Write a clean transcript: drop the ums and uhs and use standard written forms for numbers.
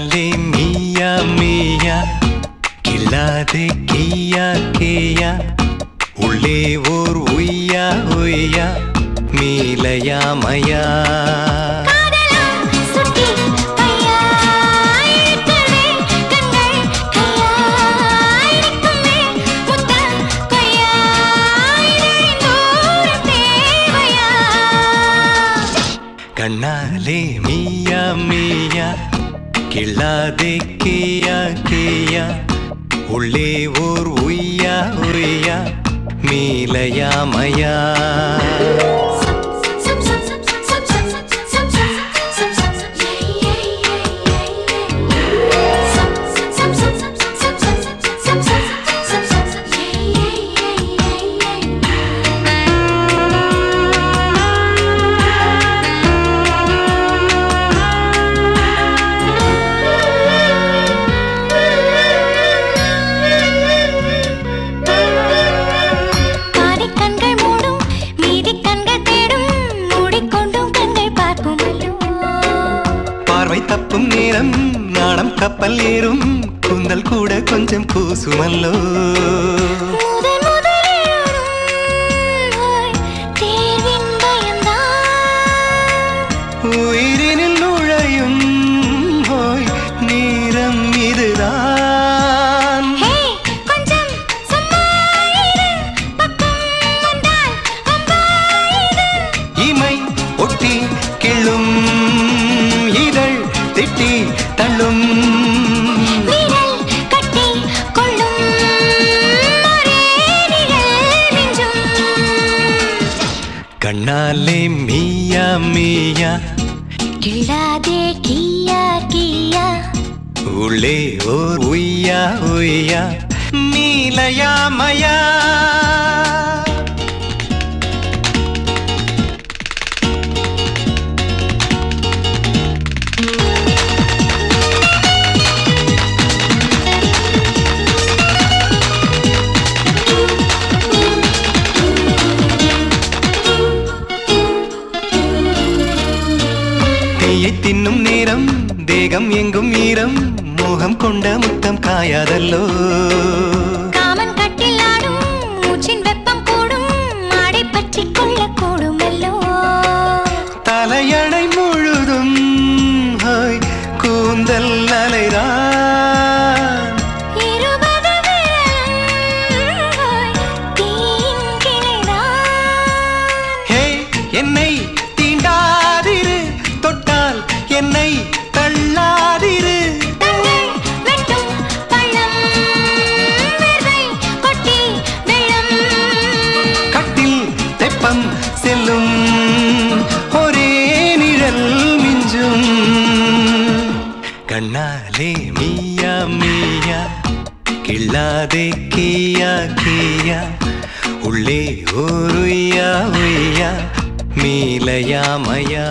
கண்ணாலே மியா மியா கில்லாதே கியா கியா உள்ளே ஓர் உய்யா உய்யா மீலையா மயா கண்ணாலே மியா மியா கில்லாதே கியா கியா உள்ளே ஓர் உய்யா உய்யா மீலையா மயா தப்பும் நேரம் நாணம் கப்பல் ஏறும் கூந்தல் கூட கொஞ்சம் பூசுமல்லோ உயிரினில் நுழையும் ஹோய் நேரம் இதுதான் இமை ஒட்டி கிள்ளும் இதழ் திட்டி தள்ளும் கட்டி கொள்ளும் கண்ணாலே மியா மியா கில்லாதே கியா கியா உள்ளே ஓர் உய்யா உய்யா மீலையா மயா தின்னும் நேரம் தேகம் எங்கும் ஈரம் மோகம் கொண்ட முத்தம் காயாதல்லோ காமன் கட்டில் ஆடும் மூச்சின் வெப்பம் கூடும் மாடை பற்றி கொள்ள கூடுமல்லோ தலையணை முழுதும் கூந்தல் அலைதான் என்னை தீண்டாதிரு தொட்டால் என்னை தள்ளாதிரு கட்டில் தெப்பம் செல்லும் ஒரே நிழல் மிஞ்சும் கண்ணாலே மியா மியா கில்லாதே கியா கியா உள்ளே ஓர் உய்யா உய்யா மீலையா மயா